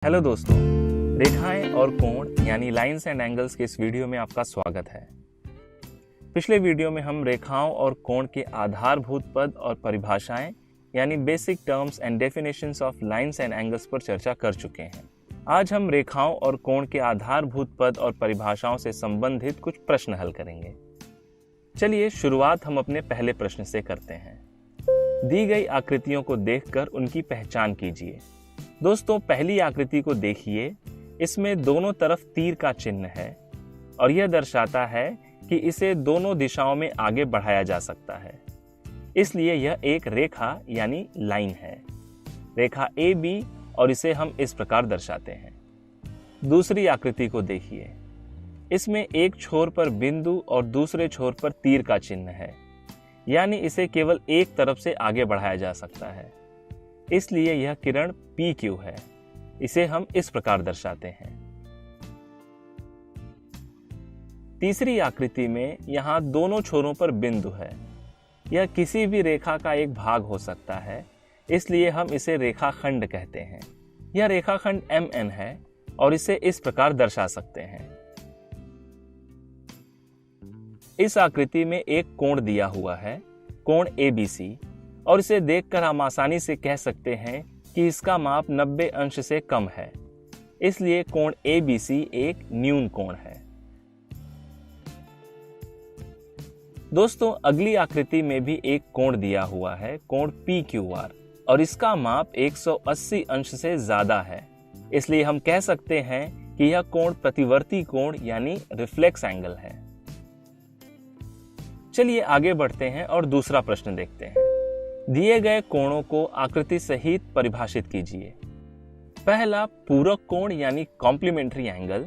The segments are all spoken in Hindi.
हेलो दोस्तों, रेखाएं और कोण यानी लाइंस एंड एंगल्स के इस वीडियो में आपका स्वागत है। पिछले वीडियो में हम रेखाओं और कोण के आधारभूत पद और परिभाषाएं यानी basic terms and definitions of lines and angles पर चर्चा कर चुके हैं। आज हम रेखाओं और कोण के आधारभूत पद और परिभाषाओं से संबंधित कुछ प्रश्न हल करेंगे। चलिए शुरुआत हम अपने पहले प्रश्न से करते हैं। दी गई आकृतियों को देखकर उनकी पहचान कीजिए। दोस्तों, पहली आकृति को देखिए। इसमें दोनों तरफ तीर का चिन्ह है और यह दर्शाता है कि इसे दोनों दिशाओं में आगे बढ़ाया जा सकता है, इसलिए यह एक रेखा यानी लाइन है, रेखा ए बी, और इसे हम इस प्रकार दर्शाते हैं। दूसरी आकृति को देखिए। इसमें एक छोर पर बिंदु और दूसरे छोर पर तीर का चिन्ह है, यानी इसे केवल एक तरफ से आगे बढ़ाया जा सकता है, इसलिए यह किरण PQ है। इसे हम इस प्रकार दर्शाते हैं। तीसरी आकृति में यहाँ दोनों छोरों पर बिंदु है। यह किसी भी रेखा का एक भाग हो सकता है, इसलिए हम इसे रेखाखंड कहते हैं। यह रेखाखंड MN है और इसे इस प्रकार दर्शा सकते हैं। इस आकृति में एक कोण दिया हुआ है, कोण ABC, और इसे देखकर हम आसानी से कह सकते हैं कि इसका माप 90 अंश से कम है, इसलिए कोण ABC एक न्यून कोण है। दोस्तों, अगली आकृति में भी एक कोण दिया हुआ है, कोण PQR, और इसका माप 180 अंश से ज्यादा है, इसलिए हम कह सकते हैं कि यह कोण प्रतिवर्ती कोण यानी रिफ्लेक्स एंगल है। चलिए आगे बढ़ते हैं और दूसरा प्रश्न देखते हैं। दिए गए कोणों को आकृति सहित परिभाषित कीजिए। पहला पूरक कोण यानी कॉम्प्लीमेंट्री एंगल।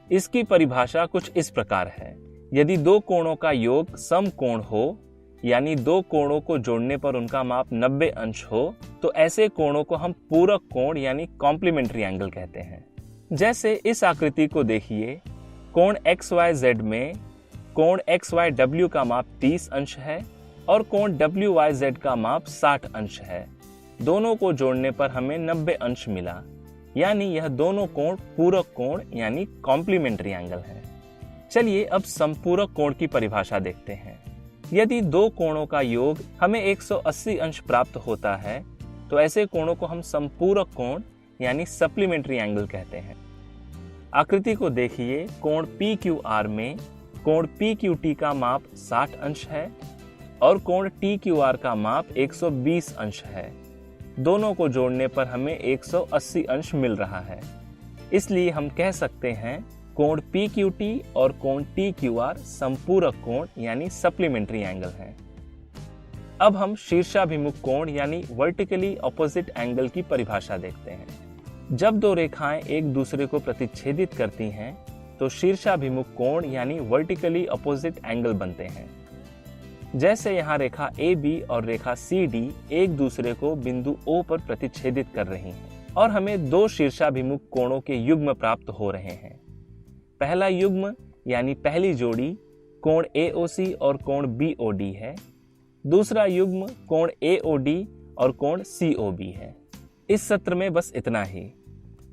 इसकी परिभाषा कुछ इस प्रकार है। यदि दो कोणों का योग समकोण हो, यानी दो कोणों को जोड़ने पर उनका माप 90 अंश हो, तो ऐसे कोणों को हम पूरक कोण यानी कॉम्प्लीमेंट्री एंगल कहते हैं। जैसे इस आकृति को देखिए। कोण XYZ में कोण XYW का माप 30 अंश है और कोण WYZ का माप 60 अंश है। दोनों को जोड़ने पर हमें 90 अंश मिला, यानी यह दोनों कोण पूरक कोण यानी कॉम्प्लीमेंट्री एंगल है। चलिए अब समपूरक कोण की परिभाषा देखते हैं। यदि दो कोणों का योग हमें 180 अंश प्राप्त होता है, तो ऐसे कोणों को हम समपूरक कोण यानी सप्लीमेंट्री एंगल कहते हैं। आकृति को देखिए। कोण PQR में कोण PQT का माप 60 अंश है और कोण TQR का माप 120 अंश है। दोनों को जोड़ने पर हमें 180 अंश मिल रहा है, इसलिए हम कह सकते हैं कोण PQT और कोण TQR समपूरक कोण यानी सप्लीमेंट्री एंगल हैं। अब हम शीर्षाभिमुख कोण यानी वर्टिकली ऑपोजिट एंगल की परिभाषा देखते हैं। जब दो रेखाएं एक दूसरे को प्रतिच्छेदित करती हैं, तो शीर्षाभिमुख कोण यानी वर्टिकली ऑपोजिट एंगल बनते हैं। जैसे यहाँ रेखा AB और रेखा CD एक दूसरे को बिंदु O पर प्रतिच्छेदित कर रही हैं और हमें दो शीर्षाभिमुख कोणों के युग्म प्राप्त हो रहे हैं। पहला युग्म यानी पहली जोड़ी कोण AOC और कोण BOD है। दूसरा युग्म कोण AOD और कोण COB है। इस सत्र में बस इतना ही।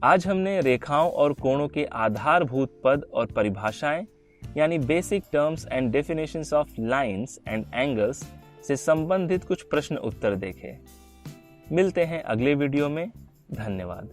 आज हमने रेखाओं और कोणों के आधारभूत पद और परिभाषाएं यानी basic terms and definitions of lines and angles से संबंधित कुछ प्रश्न उत्तर देखे। मिलते हैं अगले वीडियो में। धन्यवाद।